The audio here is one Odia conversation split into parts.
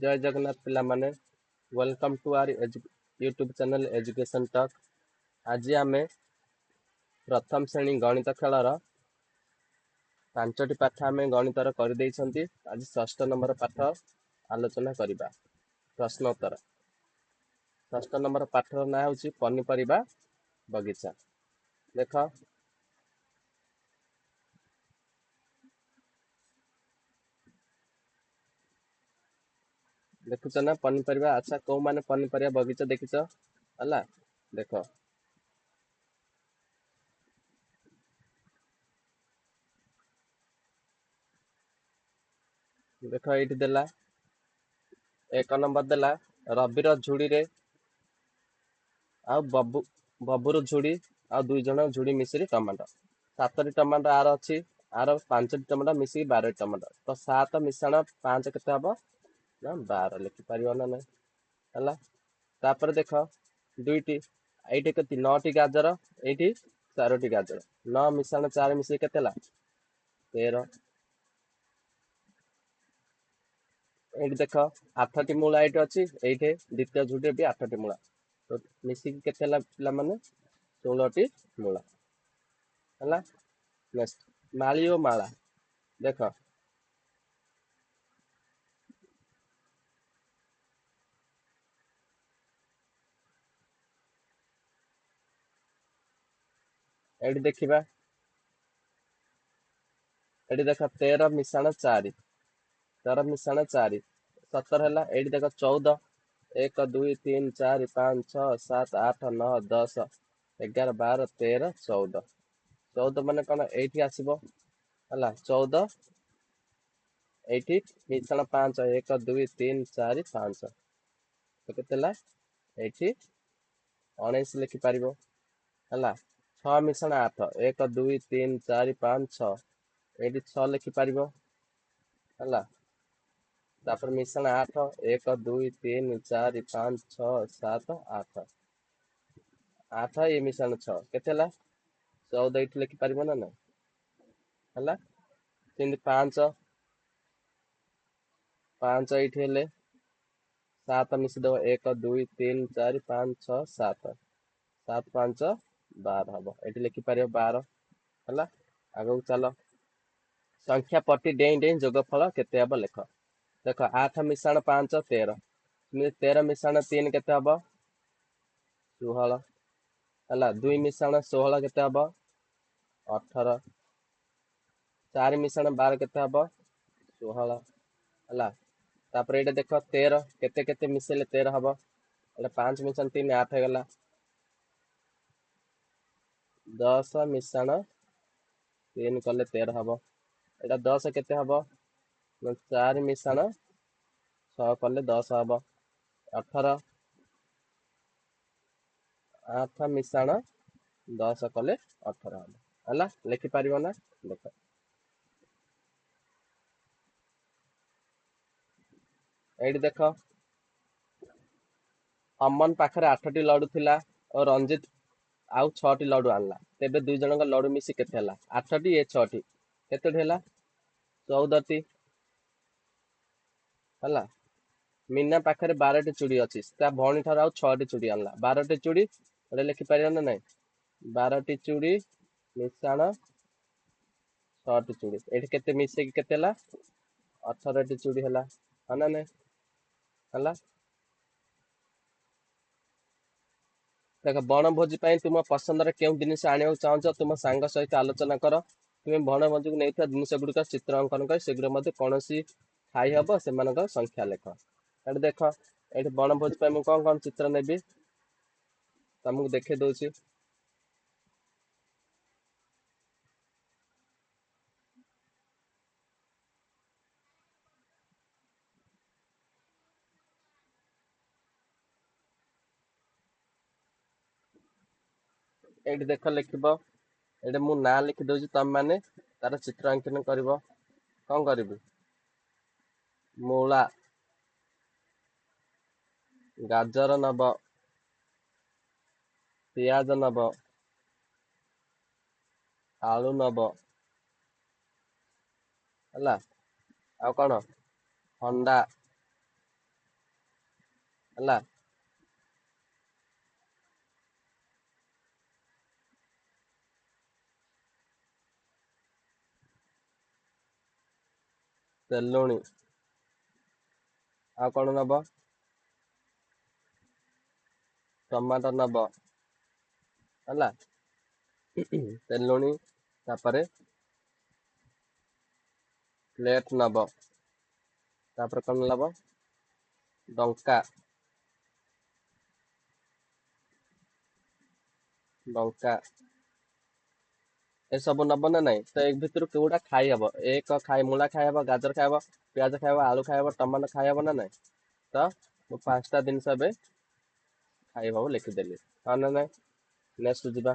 जय जगन्नाथ पिला माने welcome to our YouTube channel education talk. आज आम प्रथम श्रेणी गणित खेलर पांचटी पाठ आम गणितर कर आज षष्ठ नंबर पाठ आलोचना करवा। प्रश्नोत्तर षष्ठ नंबर पाठर ना हूँ पनीपरिया बगीचा। देख देखुच ना पनीपरिया। अच्छा कौ माने पनीपरिया बगीचा देखिच है। देख देख ये देला एक नंबर देला रविर झुड़ी रे आ बबुर झुड़ी आ दुई जन झुड़ी मिश्री टमाटो। 7टी टमाटो आर अच्छी आर 5टी टमाटो मिसिकी 12 टमाटो। तो 7 मिश्रण 5 केते हम ना 12 लिखिपर ना ना है। तापर देख दुईटी ये के 9टी गाजर ये 4टी गाजर 9 मिश्रण 4 मिसिकी केते 13। ये देख 8टी मूला ये अच्छी ये द्वितीय झुड़ी भी 8टी मूला तो मिसिकी केते पिला माने 16टी मूला है। नेक्स्ट माली और माला देख ये देखा ये देख 13 मिश्रण 4 13 मिश्रण 4 17 है। ये देख 14 1 2 3 4 5 6 7 8 9 10 11 12 13 14 14 मान कौन ये आसब है 14 ये मिश्रण 5 1 2 3 4 5 तो के 19 लिखिपर है। 6 मिश्रण 8 1 2 3 4 5 6 ये 6 लिखिपर है। तापर मिश्रण 8 1 2 3 4 5 6 7 8 8 ये मिश्रण 6 के 14 ये लिखिपर ना ना है। सेमती 5 5 ये 7 मिशीदेव 1 2 3 4 5 6 7 7 5 12 हम ये लिखिपर 12 है। आगे चल संख्या पटी डेई डेई जोगफल केते हम लेख। देख 8 मिश्रण 5 13 13 मिश्रण 3 केते हम 16 है। 2 मिश्रण 16 केते हम 18 4 मिश्रण 12 केते हम 16 है। तापर ये देख 13 केते केते मिसेले 13 हम 5 मिश्रण 3 8 गला 10 मिश्रण 3 कले 13 हम एटा 10 केते हम 4 मिश्रण 6 कले 10 हम 18 8 मिश्रण 10 कले 18 हम है। लिखिपर ना देख ये देख अमन पाखे 8टी लडू थिला और रंजित आउ 6टी लडू आनला तेबे दुई जन लडू मिसी केते 8टी ये 6टी केते 14टी है। मीना पाखे 12टी चूड़ी अच्छी भौणी ठार आउ 6टी चूड़ी आनला 12टी चूड़ी गोटे लिखिपर ना ना 12टी चूड़ी मिश्रण 6टी चूड़ी ये केते मिसेकी केते 18टी चूड़ी है ना ना है। देख बणभोजी तुम पसंद क्यों जिन आने चाहो तुम सांग सहित आलोचना कर। तुम बणभोजी को नहीं जिन गुड़िक चित्र अंकन कर से कौन खाई हम से संख्या लेख। ये देख ये बणभोज मुझे कौन कौन चित्र ने तुमको देखे दूसरी ये देख लिख ये मु ना लिखिदे तुम मैंने तार चित्र अंकन कर कौन कर मूला गाजर नब पियाज नब आलू नब है। आ कौन अंडा ହେଲା। ତେଲୁଣି ଆଉ କଣ ନବ? ଟମାଟୋ ନବ ହେଲା। ତେଲୁଣି ତାପରେ ପ୍ଲେଟ ନବ ତାପରେ କଣ ନବ? ଲଙ୍କା ଲଙ୍କା ଏସବୁ ନବ ନା ନାଇଁ? ତ ଏ ଭିତରୁ କେଉଁଟା ଖାଇହବ? ଏକ ମୂଳା ଖାଇହବ, ଗାଜର ଖାଇହବ, ପିଆଜ ଖାଇବ, ଆଳୁ ଖାଇହବ, ଟମାଟୋ ଖାଇହବ ନା ନାଇଁ? ତ ମୁଁ 5ଟା ଜିନିଷ ଏବେ ଖାଇବାକୁ ଲେଖିଦେଲି, ହଁ ନା ନାଇଁ? ନେକ୍ସଟ ଯିବା।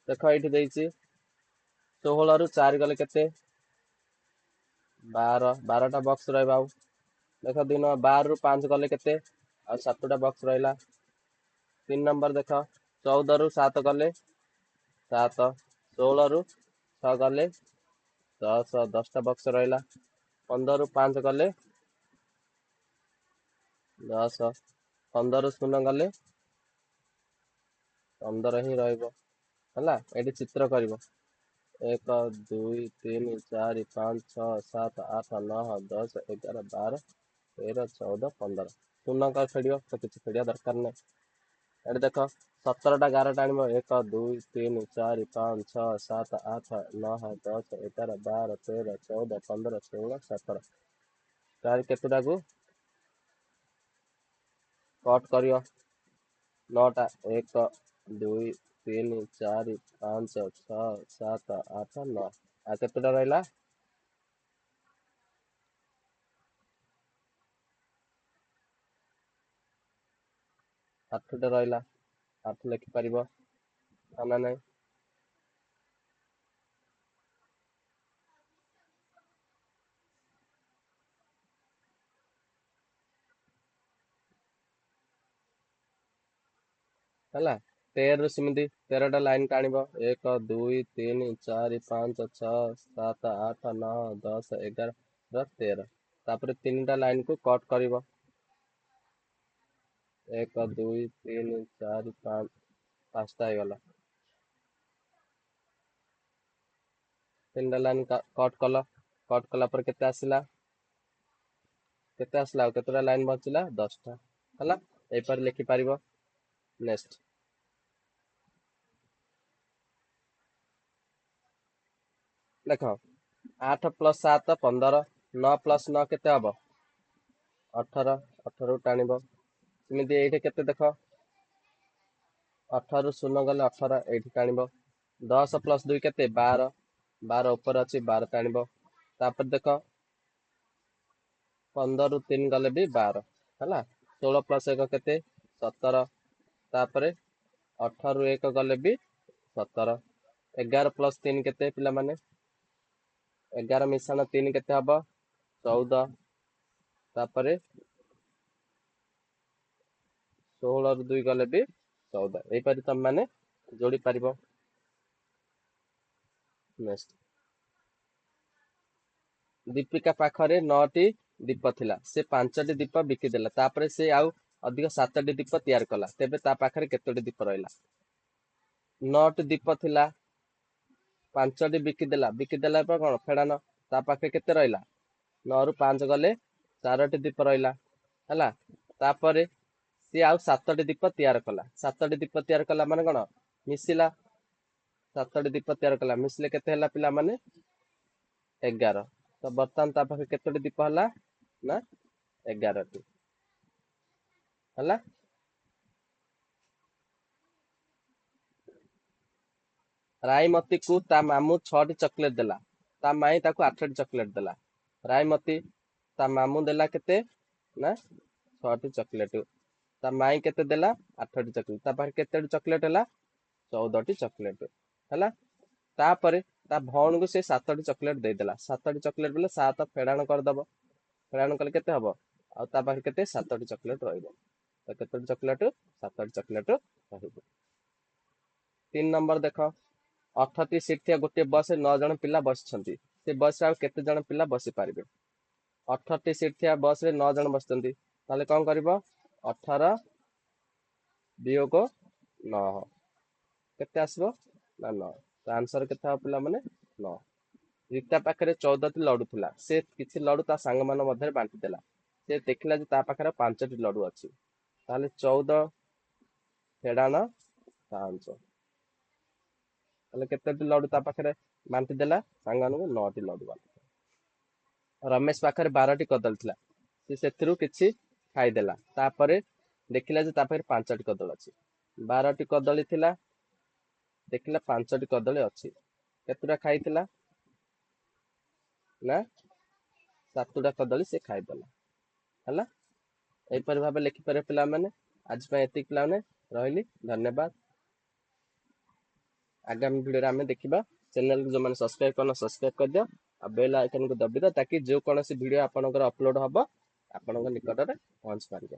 ଦେଖ ଏଇଠି ଦେଇଛି 16 ରୁ 4 ଗଲେ କେତେ? 12। 12ଟା ବକ୍ସ ରହିବ। ଆଉ ଦେଖ 12 ରୁ 5 ଗଲେ କେତେ? ଆଉ 7ଟା ବକ୍ସ ରହିଲା। 3 ନମ୍ବର ଦେଖ 14 ରୁ 7 ଗଲେ 7। 16 ରୁ 6 ଗଲେ 10। 10ଟା ବକ୍ସ ରହିଲା। 15 ରୁ 5 ଗଲେ 10। 15 ରୁ 0 ଗଲେ 15 ହିଁ ରହିବ ହେଲା। ଏଠି ଚିତ୍ର କରିବ 1 2 3 4 5 6 7 8 9 10 11 12 13 14 15 ଶୂନ କାଇଁ ଫେଡିବ? ତ କିଛି ଫେଡ଼ିବା ଦରକାର ନାହିଁ। ଏଠି ଦେଖ 17ଟା ଗାରଟା ଆଣିବ 1 2 3 4 5 6 7 8 9 10 11 12 13 14 15 16 17। ତାର କେତେଟାକୁ କଟ୍ କରିବ? 9ଟା 1 2 3 4 5 6 7 8 9। ଆଉ କେତେଟା ରହିଲା? 8ଟା ରହିଲା। 8 ଲେଖିପାରିବ ହଁ ନା ନାଇଁ? ହେଲା। 13 ରୁ ସେମିତି 13ଟା ଲାଇନ ଟାଣିବ 1 2 3 4 5 6 7 8 9 10 11 13। ତାପରେ 3ଟା ଲାଇନ କୁ କଟ୍ କରିବ 1 2 3 4 5 5ଟା ହେଇଗଲା। 3ଟା ଲାଇନ କଟ୍ କଲା ପରେ କେତେ ଆସିଲା? ଆଉ କେତେଟା ଲାଇନ ବଞ୍ଚିଲା? 10ଟା ହେଲା। ଏଇପରି ଲେଖିପାରିବ। ନେକ୍ସଟ ଦେଖ 8 + 7 15। 9 + 9 କେତେ ହବ? 18। 18ରୁ ଟାଣିବ। ସେମିତି ଏଇଠି କେତେ ଦେଖ 18 ରୁ 0 ଗଲେ 18 ଏଇଠି ଟାଣିବ। 10 + 2 କେତେ? 12। 12 ଉପରେ ଅଛି 12 ଟାଣିବ। ତାପରେ ଦେଖ 15 ରୁ 3 ଗଲେ ବି 12 ହେଲା। 16 + 1 କେତେ? 17। ତାପରେ 18 ରୁ 1 ଗଲେ ବି 17। 11 + 3 କେତେ ପିଲାମାନେ? 11 ମିଶାଣ 3 କେତେ ହବ? 14। ତାପରେ 16 ରୁ 2 ଗଲେ ବି 14। ଏଇପରି ତମେ ମାନେ ଯୋଡି ପାରିବ। ନେକ୍ସଟ ଦୀପିକା ପାଖରେ 9ଟି ଦୀପ ଥିଲା। ସେ 5ଟି ଦୀପ ବିକିଦେଲା। ତାପରେ ସେ ଆଉ ଅଧିକ 7ଟି ଦୀପ ତିଆରି କଲା। ତେବେ ତା ପାଖରେ କେତୋଟି ଦୀପ ରହିଲା? 9ଟି ଦୀପ ଥିଲା, 5ଟି ବିକିଦେଲା ପରେ କଣ ଫେଡାନ? ତା ପାଖରେ କେତେ ରହିଲା? 9 ରୁ 5 ଗଲେ 4ଟି ଦୀପ ରହିଲା ହେଲା। ତାପରେ ସିଏ ଆଉ 7ଟି ଦୀପ ତିଆରି କଲା। 7ଟି ଦୀପ ତିଆରି କଲା ମାନେ କଣ? ମିଶିଲା। 7ଟି ଦୀପ ତିଆରି କଲା, ମିଶିଲେ କେତେ ହେଲା ପିଲାମାନେ? 11। ତ ବର୍ତ୍ତମାନ ତା ପାଖରେ କେତୋଟି ଦୀପ ହେଲା? ନା 11ଟି ହେଲା। ରାଇମତିକୁ ତା ମାମୁଁ 6ଟି ଚକୋଲେଟ ଦେଲା। ତା ମାଇଁ ତାକୁ 8ଟି ଚକୋଲେଟ ଦେଲା। ରାଇମତି ତା ମାମୁଁ ଦେଲା କେତେ? ନା 6ଟି ଚକୋଲେଟ। ତା ମାଇଁ କେତେ ଦେଲା? 8ଟି ଚକୋଲେଟ। ତା ପାଖରେ କେତେଟି ଚକୋଲେଟ ହେଲା? 14ଟି ଚକୋଲେଟ ହେଲା। ତାପରେ ତା ଭଉଣୀକୁ ସେ 7ଟି ଚକୋଲେଟ ଦେଇଦେଲା। 7ଟି ଚକୋଲେଟ ବୋଲେ 7 ଫେଡାଣ କରିଦବ। ଫେଡାଣ କଲେ କେତେ ହବ? ଆଉ ତା ପାଖରେ କେତେ? 7ଟି ଚକୋଲେଟ ରହିବ। ତ କେତୋଟି ଚକୋଲେଟ? 7ଟି ଚକୋଲେଟ ରହିବ। 3 ନମ୍ବର ଦେଖ 18ଟି ସିଟ୍ ଥିବା ଗୋଟିଏ ବସରେ 9 ଜଣ ପିଲା ବସିଛନ୍ତି। ସେ ବସରେ ଆଉ କେତେ ଜଣ ପିଲା ବସି ପାରିବେ? 18ଟି ସିଟ୍ ଥିବା ବସରେ 9 ଜଣ ବସିଛନ୍ତି। ତାହେଲେ କଣ କରିବ? 18 ବିୟୋଗ 9 କେତେ ଆସିବ ନା 9। ତ ଆନ୍ସର କେତେ ହବ ପିଲାମାନେ 9। ରୀତା ପାଖରେ 14ଟି ଲଡୁ ଥିଲା। ସେ କିଛି ଲଡୁ ତା ସାଙ୍ଗମାନଙ୍କ ମଧ୍ୟରେ ବାଣ୍ଟି ଦେଲା। ସେ ଦେଖିଲା ଯେ ତା ପାଖରେ 5ଟି ଲଡୁ ଅଛି। ତାହେଲେ 14 ଫେଡାଣ 5। ତାହେଲେ କେତେଟି ଲଡୁ ତା ପାଖରେ ବାଣ୍ଟି ଦେଲା ସାଙ୍ଗମାନଙ୍କୁ 9ଟି ଲଡୁ ବାଣ୍ଟି। ରମେଶ ପାଖରେ 12ଟି କଦଳୀ ଥିଲା। ସେ ସେଥିରୁ କିଛି ଖାଇଦେଲା। ତାପରେ ଦେଖିଲା ଯେ ତା ପାଖରେ 5ଟି କଦଳୀ ଅଛି। 12ଟି କଦଳୀ ଥିଲା, ଦେଖିଲା 5ଟି କଦଳୀ ଅଛି। କେତେଟା ଖାଇଥିଲା ନା 7ଟା କଦଳୀ ସେ ଖାଇଦେଲା। ହେଲା, ଏହିପରି ଭାବେ ଲେଖିପାରିବେ ପିଲାମାନେ। ଆଜି ପାଇଁ ଏତିକି ପିଲାମାନେ, ରହିଲି, ଧନ୍ୟବାଦ। ଆଗାମୀ ଭିଡ଼ିଓରେ ଆମେ ଦେଖିବା। ଚ୍ୟାନେଲକୁ ଯେଉଁମାନେ ସବସ୍କ୍ରାଇବ୍ କରିନ ସବସ୍କ୍ରାଇବ୍ କରିଦିଅ ଆଉ ବେଲ୍ ଆଇକନକୁ ଦବିଦିଅ, ତାକି ଯେକୌଣସି ଭିଡ଼ିଓ ଆପଣଙ୍କର ଅପଲୋଡ଼ ହବ ଆପଣଙ୍କ ନିକଟରେ ପହଞ୍ଚି ପାରିବ।